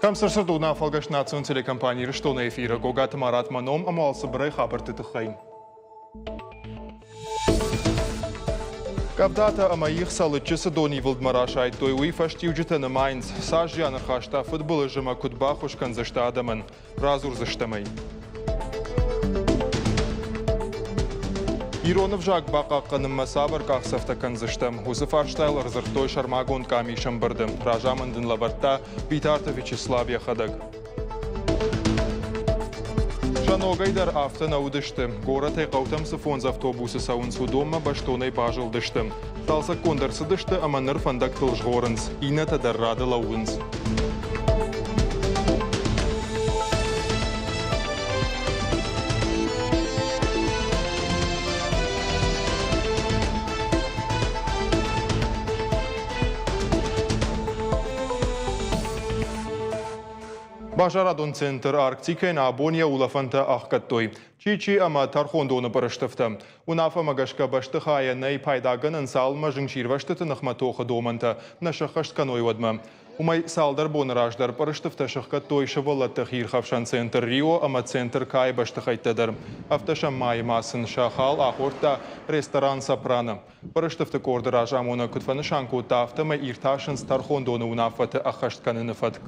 Хамсарсардуна фалгаш национ телекомпании Рештона эфира Гогат Марат Маном амалсы бірай хабарты тұқайын. Кавдата амаих салычысы Дони Вилдмараш айттой уйфаш тиуджитаны Майнц. Сажьяныр хашта футболы жыма кутба хушкан зашта адамын. Разур заштамай. Иронов жак бақаққаным масавар қақсафтакан заштам. Усы фарштайл рзыртой шармагон камишам бардым. Ражамындын лабарта Витарта Вячеславия хадаг. Шаногайдар автона удышты. Город айқаутам сыфонз автобусы сауын судома баштонай бажыл дышты. Талса кондарсы дышты, аманыр фандак тылж горынс. Ина тадаррады лауынс. Бажарадон центр Арктика на Абония улафанта ахкаттой. Чичи ама тархондоны парыштыфта. Унафа магашка баштыхая най пайдаган салма жыңчирваштыты нахматоха доманта. Нашахаштканой вадма. Умай салдар бонраждар парыштыфта шахкаттой шавалатта хирхавшан центр Рио ама центр Кай баштыхайтадар. Автошам май масын шахал ахорта ресторан Сопрано. Парыштыфта корды ражамона кутфанышанку тафтама ирташын стархондоны унафата ахаштканы нафатк.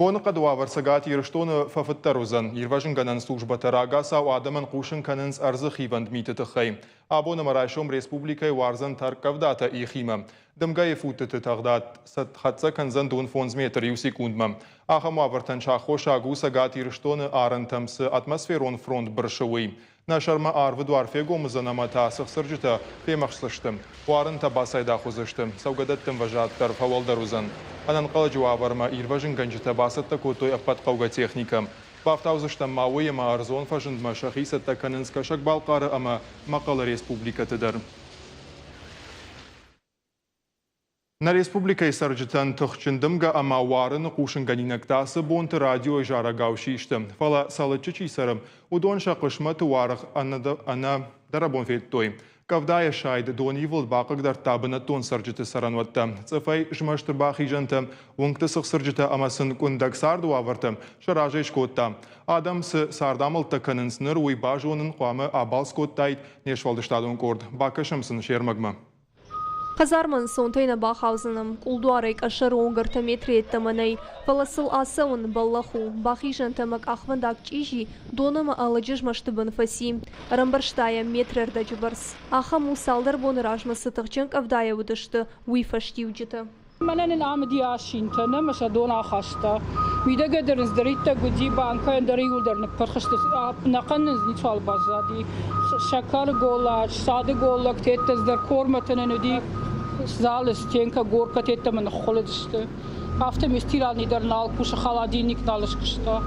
Боны қадуавар сагат еріштоны фафыттарузан. Ерважын ганан службата рага сау адаман қушын канынс арзы хиванд митыты хай. Абоны марайшом республикай варзан таркавдата и хима. Дымга ефутыты тағдат сатхатса канзан дун фонз метр ю секундма. Ахаму авартан шахо шагу сагат еріштоны арантамсы атмосферон фронт біршауи. Нашарма арвы дуарфегомызан амата сыржыта пемақслыштым. Уарын табасайда хузыштым. Саугадаттым важаттар фавалдарузан. Анан қалажуаварма ирважын ганжыта басатта котой аппатқауға техника. Бафтаузыштам мауы ма арзон фажындма шахисатта канынска шакбалқары ама мақалы республикатыдар. На республикай саржытан тұхчындымға ама уарыны қушын ганинактасы бонты радио жара гаушишты. Фала салычы чисарым. Удон шақышматы уарық ана дарабон феттой. Кавдая шайды Дони Вилдбақығдар табына тон саржыты саранватта. Цыфай жмаштыр бақи жанты, оңты сық саржыты амасын күндаг сарду аварты, шаражай шкотта. Адамсы сардамылты канынсыныр уйба жонын қуамы абал скоттайд нешвалдыштадын корд. Бақышымсын шермагма. Қазармын сонтайна бақаузыным, ұлдуарайк ашар оңғырта метре еттімінай, фаласыл асауын баллаху, бақи жантамак ахвандак чижи, донымы алыжыж маштыбын фаси, рамбарштая метрерда жыбарс. Ахаму салдар боны ражмасы тұқчынк авдая удышты, уйфашти уджыты. Манан العمدي عشينتنا مش دونا خشتا ميدا قدر نزدريتا قدي بانكا يندري يقدر نبرخشت نقنز نتوال بازادي شكر قولاش سادة قولك تيتا زدر كورمتنا ندي زالس تينكا غوركا تيتا من خولدشت after مستيرال ندر نالكوش خالادينيك نالشكشتا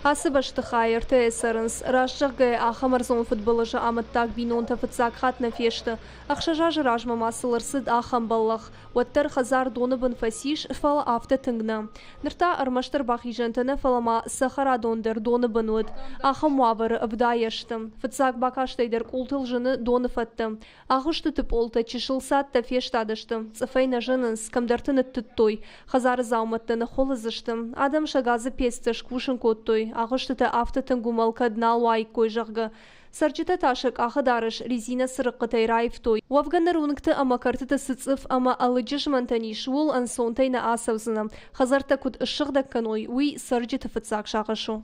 Асы башты хайырты эсарынс, рашжығы ахамарзон футболыжы амыттак бинонта фытсак хатна фешті. Ақшажажы ражма масылырсыд ахам баллах. Уаттар хазар доны бін фасиш фала афты тыңна. Нырта армаштыр бақи жантыны фалама сахара дондыр доны бін өд. Ахам муавары ыбда ештім. Фытсак бакаштайдыр култыл жыны доны фаттым. Ахышты түп олты чешылсатта фештадыштым. Цыфайна жынынс, камдартыны түттой. Хазары зауматтыны холызыштым. Адам шагазы пестіш кушын коттой. Ағыштыты автытын гумалка днал уайк кой жағғы. Сарчыта ташык ахыдарыш резина сырыққы тайрайф той. Уавганнар уныкты ама картыты сыцыф ама алыджыш мантаниш вол ансонтайна асавзына. Хазарта куд ышықдак каной уй сарчыты фыцак шағышу.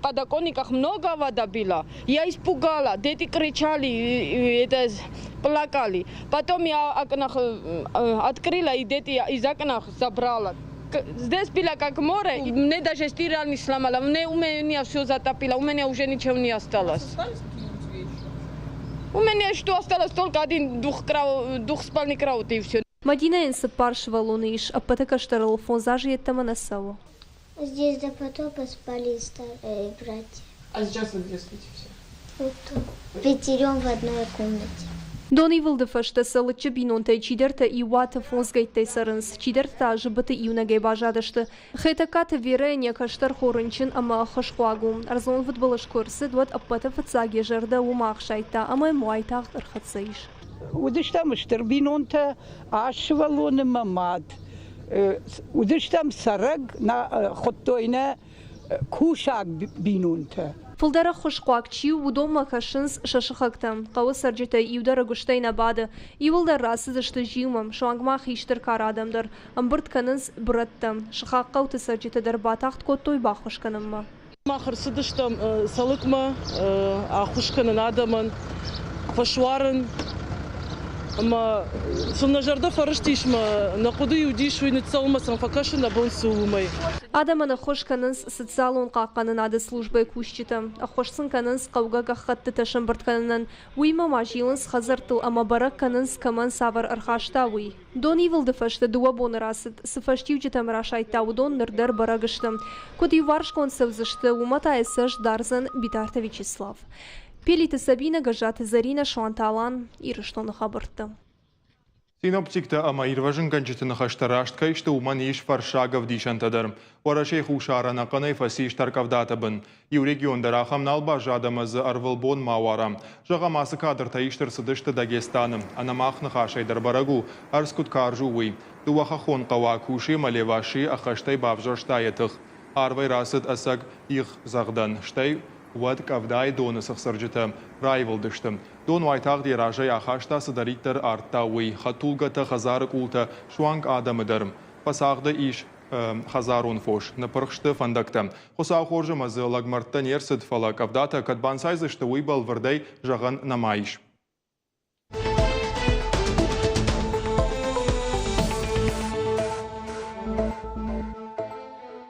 Подоконниках много вода была. Я испугала, дети кричали, плакали. Потом я открыла и дети из окна забрала. Здесь было как море, и мне даже стираль не сломала, у меня все затопило, у меня уже ничего не осталось. У меня что осталось, только один двухспальный кровать и все. Мадина инса паршива луныш, а потока штарал фон зажиет там анасаву. Здесь до потопа спали старые братья. А сейчас вы где спите все? Вот тут. Пятером в одной комнате. Дони Вилдфашта салычы бинонтай чидерта и уата фонсгайттай сарынс, чидерта жыбыты иунагай бажадышты. Хайтакаты верение каштар хорынчын ама хашқуагу. Арзон футболыш курсы дуат аппата фыцаге жерда умақ шайта, ама муайтақ ырхатсайш. Удыштамыштыр бинонта ашвалоны мамад. ودشتم سرق نا خطوينا كوشاك بينونته Фулдара хушқуакчиу удома кашинс шашахактам, қауы сарджита иудара гуштайна бады, ивылдар расызышты жиумам, шуангма хиштыр карадамдар, амбырт канынс бұраттам, шахаққауты сарджитадар батақт коттой бақушканымма. Махарсыдыштам салыкма, ахушканын адамын, фашуарын, ама сумнажарда фарыштишма, нақуды иудишуй нецалмасам факашын абон суумай. Адаманы хош канынс социалун қаққанын ады службай күшчитам, ахошсын канынс қауға қаққатты ташымбырт канынан, уйма мажилынс хазартыл ама барак канынс каман савар архашта уй. Дон ивылды фашты дуа боны расыд, сыфаштив житам рашайтау дон нырдар барагыштым. Коди варшкон сывзышты умата эсэш дарзан Битарта Вячеслав. Пелиты Сабина, Гажаты Зарина, Шуанталан, Ирыштоны хабырты. Синоптикта ама ирважын канчытыны хаштараштка ишты уман еш фаршагов дишантадар. Варашей хушарана қанай фасиш таркавдатабын. Ив региондар ахамналба жадамызы арвылбон мауарам. Жағамасы кадрта иштыр сыдышты Дагестаным. Анамахны хашайдар барагу, арскут каржуwy. Дуахахон қава куши малеваши ахаштай бавжаштаятых. Арвай расыд асаг их зағдан. Штай Вад кавдай доны сахсарджита райвылдыштым. Дон вайтақ деражай ахашта сыдариттар арттауый. Хатулгата хазары култа шуанг адамыдарым. Пасағды иш хазарун фош. Напырқшты фандакта. Хосау хоржы мазы лагмартта нерсыд фала кавдата кадбансайзышты уйбал вардай жағын намайш.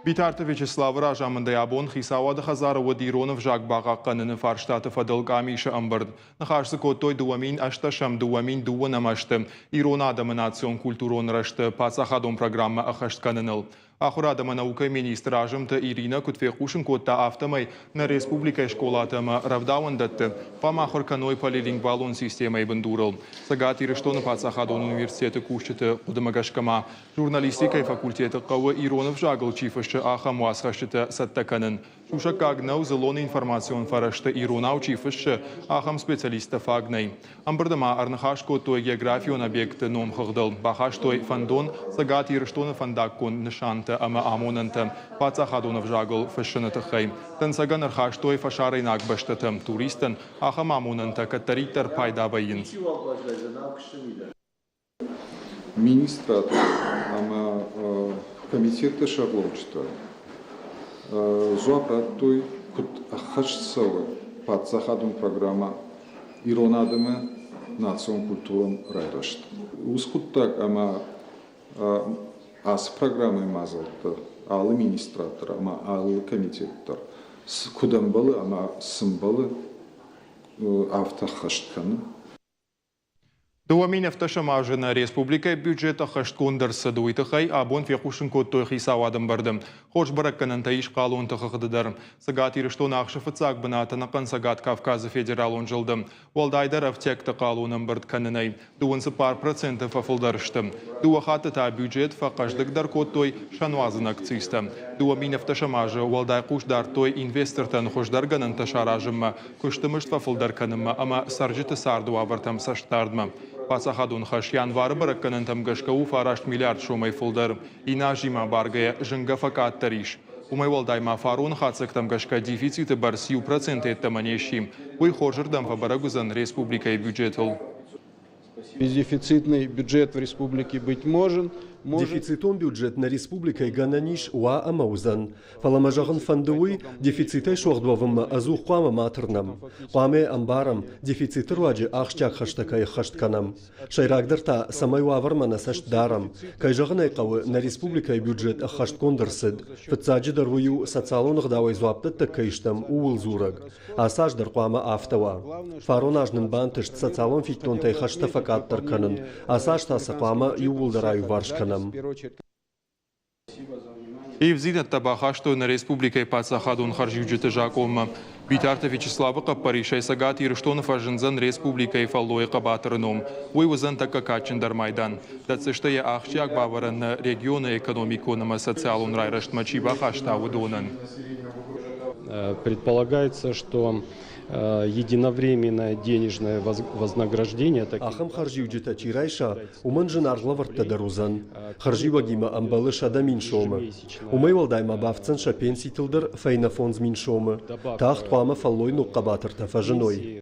Битарта Вячеслав ражамында ябон хисауады хазары вадиронов жак баға қаныны фарштаты фадылгамиша амбырд. Нахарсы коттой дуамин ашташам дуамин дуа намашты. Ирон адамы национ культурон рашты пацахадон программа ахашт каныныл. Ахурадама наука министр ажымты Ирина Кутфекушин котта автомай на республика школатама равдауандатты. Памахур каной полилингвалон системой бандурал. Сагат Ирыштоны пацахадон университеты кушчыты удамагашкама. Журналистикай факультеты қауы Иронов жагыл чифышчы аха муасхашчыты саттаканын. Шушак агнау зелон информацион фарашты Иронау чифышчы ахам специалиста фагнай. Амбырдама арнахаш коттой географион объекты ном хагдал. Бахаш той фандон сагат Ирыштоны фандаккон нышанты ама амонанты пацахадонов жагыл фашшыныты хай. Тансаган архаш той фашарай нагбаштатым туристын ахам амонанты каттариттар пайда байын. Министр ама комитеты шаблончта. Зуапраттой кут ахашсавы пацахадон программа Иронадымы национ культурам райрашт. Ускуттак ама ас программы мазалты, алы министратор, ама алы комитеттар. Кудан балы, ама сымбалы автохаштканы. Дуамин автошамажына республика бюджета хашткондырсы дуйтықай абон фекушын коттой хисауадым бардым. Хош баракканын таиш қалуын тұқықыдыдар. Сагат ирыштон ақшы фыцак бынатынықын Сагат Кавказы федералын жылдым. Олдайдар автекті қалуының бұрд канынай. Дуынсы пар проценты фафылдарышты. Дуахаты та бюджет фақаждықдар коттой шануазынақ цисты. Дуамин автошамажы олдай қушдар той инвестортан хошдарганын ташаражымма. Күштімішт фафылдар канымма, ама саржыты сарду авартам саштардма. Пасахадун хаш январы баракканын тамгашкау фарашт миллиард шумай фулдар. Инажима баргая жынга факат тариш. Умай волдайма фарун хацак тамгашка дефициты бар 7% ettаманешим. Уй хоржырдам фабарагузан республика и бюджетл. Бездефицитный бюджет в республике быть может. Дефицитон бюджет на республика гананиш уа амаузан. Фаламажаган фандуи дефицитай шухдвавым азу қуама матернам. Қуаме амбарам дефицит руаджи ахчак хаштакай хаштканам. Шайрагдырта самай уавармана саштдарам. Кайжаган айқавы на республика бюджет хашткондырсыд. Фыцаджи дарвую социалонық давай зуапты тыккайштам уыл зураг. Асаждар қуама автова. Фаронажнын бантышт социалон фиктонтай хаштафакаттар канын. Асаштасы қуама юулдараю варшканам. И взидат табаха, что на республике Пацахадун харжюджеты жакома. Битарта Вячеслава Капаришай Сагат Ирыштонов ажынзан республика и фаллой кабатырыном. Уйвызан така качындар майдан. Дацештая ахчак баваран на регионы экономиконома социалун райрашт мачиба хаштавы донан. Предполагается, что единовременное денежное вознаграждение. Ахам харжи уджита чирайша, уман жен арглаварта дарузан. Харжи вагима амбалыш адамин шома. Умай валдайма бафцан ша пенсий тылдар фейна фонз мин шома. Тахт қуама фаллой нуққабатырта фажыной.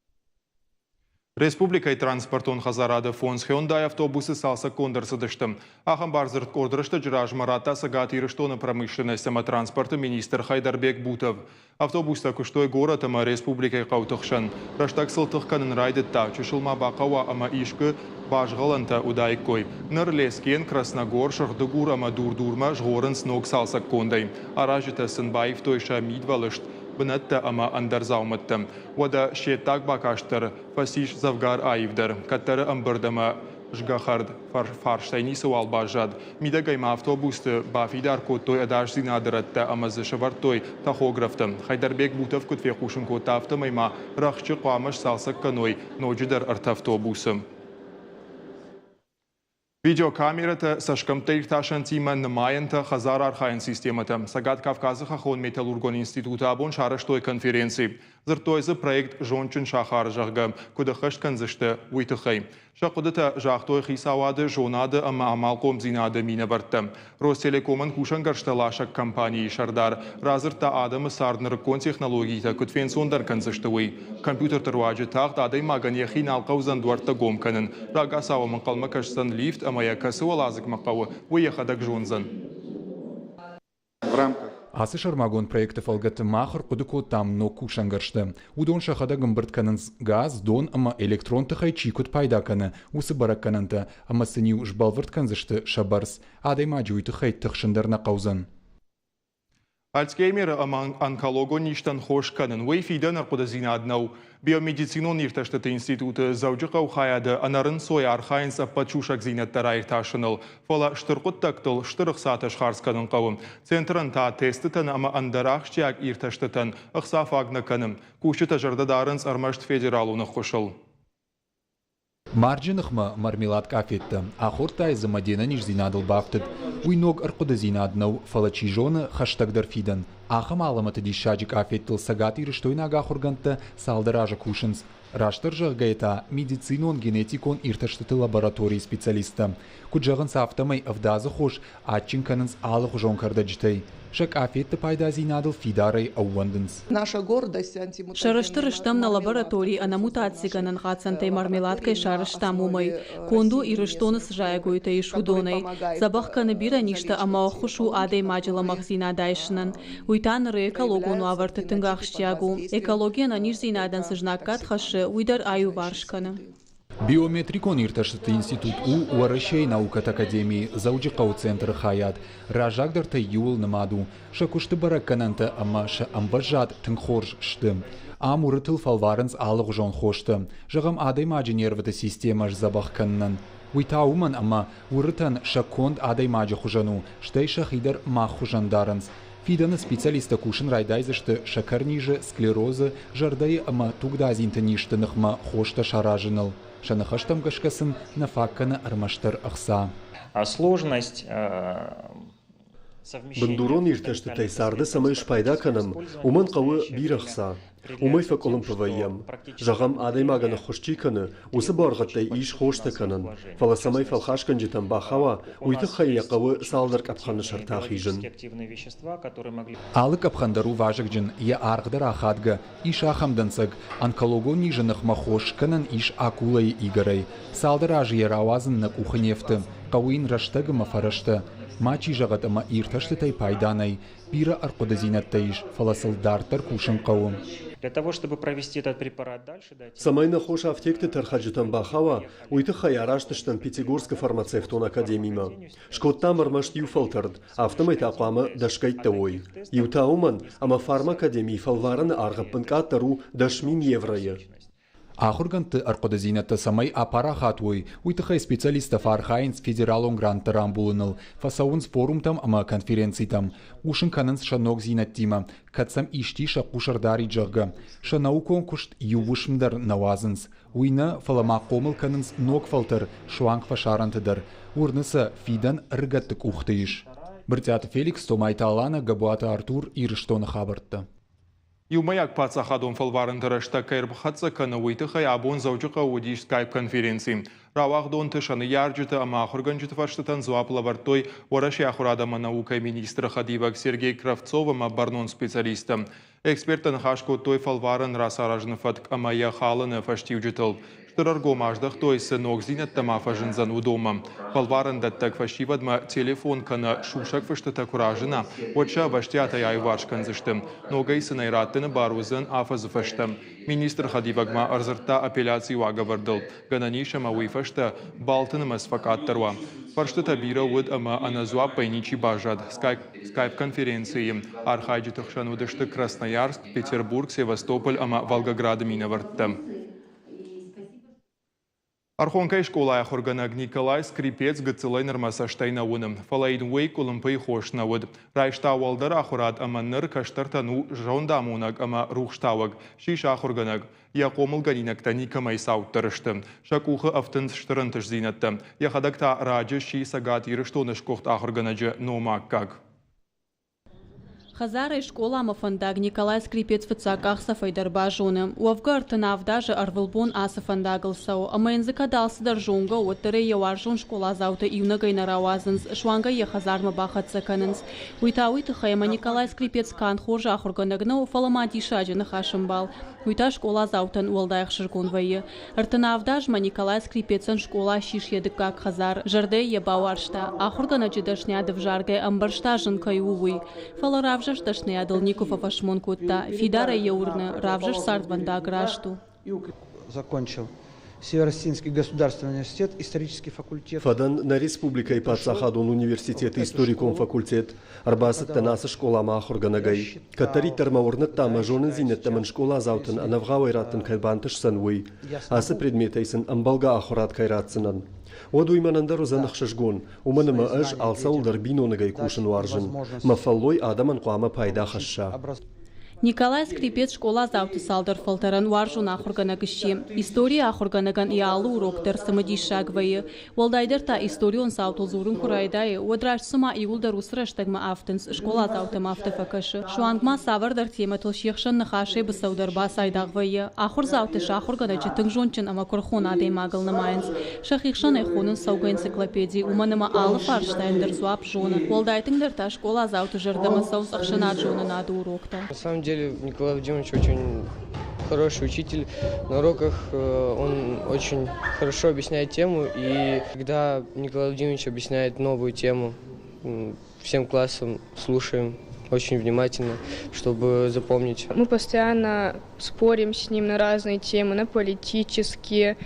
Республикай транспортон хазарады фонс Hyundai автобусы салса кондырсыдыштым. Ахам барзырт кордырышты жираж марата сагат ирыштоны промышленность ама транспорты министр Хайдарбек Бутов. Автобуста күштой город ама республикай қаутықшын. Раштак сылтық канын райдытта чушылма бақауа ама ишкі бажғаланта удайк кой. Ныр лескен Красногор шырдыгур ама дурдурма жғорын сног салса кондай. Аражыта Сынбаев тойша мидвалышт. Бінетті ама андарзаумыттым. Ода шеттак бакаштыр, фасиш завгар айывдыр. Каттары амбырдыма жгахард фарштайни суал бажад. Мидагайма автобусты бафидар коттой адаш зинадырытты ама зышывартой тахографтым. Хайдарбек Бутов күтве қушын коттафты майма рахчы қуамыш салсық каной ноджидар арт автобусым. Видеокамерата сашкамтейр ташантима намаянта хазар архайн системата. Сагат Кавказы хахон металлургон института абон шарыштой конференции. Зыртойзы проект жончын шахар жағгам, куда хышт канзышты уйтыхай. Шақудыта жақтой хисавады жонады ама амалком зинады мина бартты. Ростелекомын кушангаршталашак компании шардар. Разырта адымы сарднырыккон технологийта күтфен сондар канзыштыуй. Компьютер тырваджы тағд адай маганьяхи налқаузан дуарта гомканын. Рагасава мақалма кашсан лифт амая касы олазык мақауы уехадак жонзан. В рамках Асы шармагон проекты фалгаты махыр кудыко там но кушангаршты. Удон шахада гымбыртканынс газ, дон ама электрон тахай чикут пайдаканы, усы бараккананта, ама сыню жбалвыртканзышты шабарс, адай маджуй тахай тахшындар на каузан. Альцгеймер ама онколого ништан хош канын, вейфидан арқуда зинаднау. Биомедицинон нирташтыты институты заужықау хаяды анарын сой архайынса пачушак зинаттара ирташыныл. Фола штырқыт тактыл штырық саты шхарсканын қауым. Центрын та тестытын ама андарах штяг ирташтытын ұқсаф агны каным. Кушыта жырдадарынс армашт федералуны қошыл. Марджинықма мармелад кафетті. Ахортай замадена ниш зинадыл бафтыд. Уйног арқуда зинаднау фалачижоны хаштагдар фидан. Ахам аламаты дишаджик афеттыл сагат ирыштой нага хурганты салдаража кушынс. Раштыр жағгайта медицинон генетикон ирташтыты лаборатории специалиста. Куджағын сафтамай авдазы хош атчинканынс алық жонкарда житай. Шак афетті пайда зинадыл фидарай ауандынс. Наша гордость антимутация. Шарыштырыштам на лаборатории ана мутациганын ғатсантай мармеладкай шарыштам умай. Конду ирыштоны сжайгойта ишудонай. Забахканы бира ништа ама охушу адай маджаламах зинадайшынан. Уйтаныры экологону авартытынға ақштягу. Экология на ниш зинадан сыжнаккат хашы уйдар аю варшканы. Биометрикон ирташтыты институт у Уарашей наукат академии заужиқау центр хаят. Ражагдарта юл намаду. Шакушты бараккананта ама ша амбажат тынхорж штым. Амурытыл фалварынс алық жон хошты. Жағам адай маджи нервыты системаш забахканнан. Уйтауман ама урытан шаконд адай маджи хужану. Штай шахидар мах хужандарынс. Фиданы специалиста кушын райдайзышты шакарнижы, склерозы, жардайы ама тугда зинтаништынықма хошта шаражыныл. Шанахаштам гашкасын нафакканы армаштар ақса. Сложность Бандурон ирташтытай сарды самайш пайдаканам, уман қауы бир ақса. Умай факолым павайям. Жағам адай маганы хошчиканы, усы барғаттай иш хоштаканын. Фала самай фалхашкан житан бахава, уйты хайя қауы салдар капханы шартах ижын. Алы капхандару важық жын, е арғдар ахадға, иш ахамдансыг, онкологон нижынық махошканын иш акулай игарай. Салдар ажы ер ауазын на кухынефті, қауын раштығы мафарашты. Мачи жағат ама ирташты пайданай, бира арқуда зинаттайш, фаласылдартар кушын қауым. Для того, чтобы провести этот препарат дальше... Самайна хош аптекты тархаджитан бахава, уйты хаяраштыштан Пятигорска фармацевтон академима. Шкоттам армашт юфалтард, автомайт ақамы дашкайтта ой. Ютауман, ама фармакадемии фалвараны арғаппын каттару дашмин еврайы. Ахурганты арқода зинатта самай апарахат ой, уйтыхай специалиста фархайнс федералон гранттарам булыныл, фасаунс форумтам ама конференцийтам, ушын канынс шанок зинаттима, катсам иштиша кушардари джагга, шанау конкушт ювушмдар навазынс, уйна фалама комыл канынс ног фалтар шуанг фашарантыдар, урныса фидан рыгаттык ухтыиш. Біртяты Феликс, Томайта Алана, Габуата Артур, Ирыштоны хабартты. Юмаяк пацахадон фалварын тырышта кайрбхатса канавыйты хай абон заучыка удиш скайп конференции. Равахдон тышаны ярджыты ама ахурганчыты фаштатан зуапла вартой вараши ахурадама наука министра Хадивак Сергей Кравцова барнон специалистом. Экспертан хашко той фалварын расаражны фатк амая халаны фаштивджитал. Штырарго маждах той сынок зинеттама фажынзан удома. Фалварын даттак фаштивадма телефон кана шушак фаштата куражына. Отша ваштята яйваршкан зыштым. Ногай сынайраттыны барузын афазы фаштым. Министр Хадивагма арзырта апелляции вагавардыл. Гананиша мауифашта балтынымыз факаттарва. Фарштата бира уд ама аназуа пайничи бажад. Скайп-конференции. Архайджи тахшанудышты Красноярск, Петербург, Севастополь ама Волгоград минавартта. Архонкай школа ахурганаг Николай Скрипец гыцылай нырмасаштайна уным. Фалайдын вейк улымпай хошна уд. Райшта валдар ахурад ама ныр каштартану жондамунаг ама рухштаваг. Шиш ахурганаг. Я комыл ганинакта никамай сауттырышты. Шакуха автын штырынтыш зинатты. Я хадакта раджы ши сагат ирыштоныш кохт ахурганаджы номаккаг. Хазара школа мафандаг Николай Скрипец фацаках сафайдарба жоны. Уавгар тынавдажы арвылбон асафандагылсау. Амайнзыка далсы даржонга оттыры яваржон школа зауты июнагай нарауазынс. Шуанга я хазарма бахатса канынс. Уйтауиты хайма Николай Скрипец кан хоржа ахурганагна уфалама дишаджы нахашымбал. Уйта школа заутын уалдайх шыргонвайы. Артынавдажма Николай Скрипецын школа шиш едыкак хазар. Жарды ебауаршта. Ахурганаджы дашнядыв жаргай амбаршта жынкай увы. Фаларав Равжаш Адолников Афашмон Кутта, Фидара Яурна, Равжаш Сардванда Грашту. Закончил Северо-Осетинский государственный университет, исторический факультет. Фадан на республика и Пацахадон университет историком факультет. Арбасат танаса школа махурганагай. Катари тармаурнат тама жонын зинеттамын школа заутын анавгавай раттын кайбантыш санвой. Асы предметайсын амбалга ахурат кайратсынан. Одуйманандар узанахшашгон, уманыма аж алсаулдар бинонагай кушын варжын. Мафаллой адаман куама пайда хашша. Николай Скрипец школа зауты салдар фалтаран варжун ахурганагыщи. История ахурганаган и алу уроктар самадишагвайы. Валдайдар та историон саутыл зурун курайдайы. Одраш сыма иулдар усраштагма афтынс школа зауты мафтафакашы. Шуангма савардар тематыл шехшан нахаши басаудар басайдагвайы. Ахур зауты шахурганачы тыңжончын ама курхон адей магылны майынс. Шахихшан айхонын сауга энциклопедии. Уманыма алы фарштайндар зуап жоны. Валдайтыңдар та школа зауты жырдама саус ахшанат жоны нады урокта. Николай Владимирович очень хороший учитель. На уроках он очень хорошо объясняет тему. И когда Николай Владимирович объясняет новую тему, всем классам слушаем очень внимательно, чтобы запомнить. Мы постоянно спорим с ним на разные темы, на политические.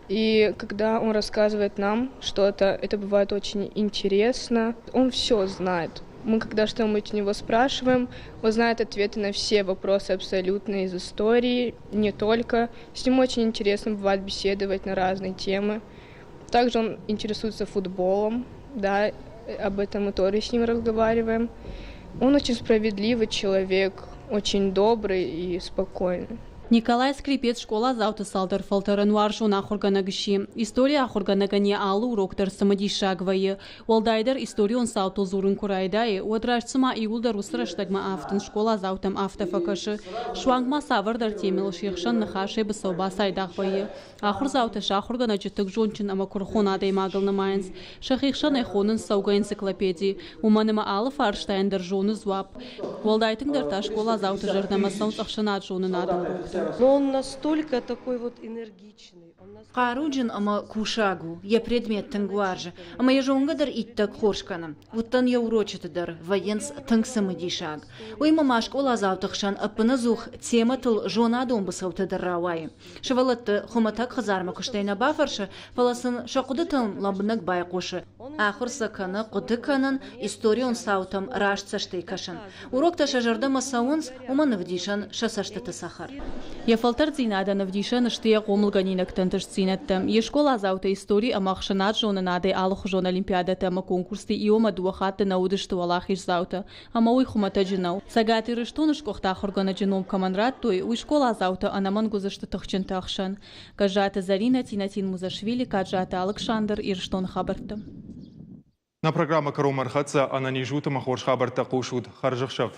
И когда он рассказывает нам что-то, это бывает очень интересно. Он все знает. Мы когда что-нибудь у него спрашиваем, он знает ответы на все вопросы абсолютно из истории, не только. С ним очень интересно бывает беседовать на разные темы. Также он интересуется футболом, да, об этом мы тоже с ним разговариваем. Он очень справедливый человек, очень добрый и спокойный. Николай Скрипец школа зауты салдар фалтаран варжун ахурганагыщи. История ахурганагане алу уроктар самадишагвайы. Валдайдар историон саутыл зурун курайдайы. Одрашцыма иулдар усраштагма афтын школа заутам афтафакашы. Шуангма савардар темил шехшан нахаши басау басайдагвайы. Ахур зауты шахурганачы тыгжончын ама курхон адей магылны майынс. Шахихшан айхонын сауга энциклопедии. Уманыма алы фарштайндар жоны зуап. Валдайтыңдар та школа зауты жырдама саус ахшанат жоны нады урокта. Но он настолько такой вот энергичный. Қаруджин ама кушагу, я предмет тангуаржа, ама я жонгадыр иттак хоршканым. Уттан я урочатыдыр, военс тангсамыдишаг. Уйма машкола завтықшан апына зух тематыл жона домбы саутыдыр рауай. Шывалатты хуматак хазарма куштайна бафаршы, фаласын шақудытын ламбынак байқошы. Ахыр саканы қудыканын историон саутам рашцаштай кашын. Урокта шажарда масаунс уманывдишан шасаштыты сахар. Я фалтар зинада навдишан штия қомылганинак тантыш зинаттым. Ешкола заута истории амахшанат жоны надай алых жон олимпиадата ама конкурсты иома дуахатты наудышты валахиш заута. Ама уй хумата джинау. Сагаты рыштоныш кохта хургана джином команрат той уй школа заута анаман гузышты тахчын тахшан. Кажата Зарина Тинатин Музашвили, кажата Александр Ирштон хабарты. На программа Карумар Хаца Анани Жута Махорш хабарта Кушут Харжахшав.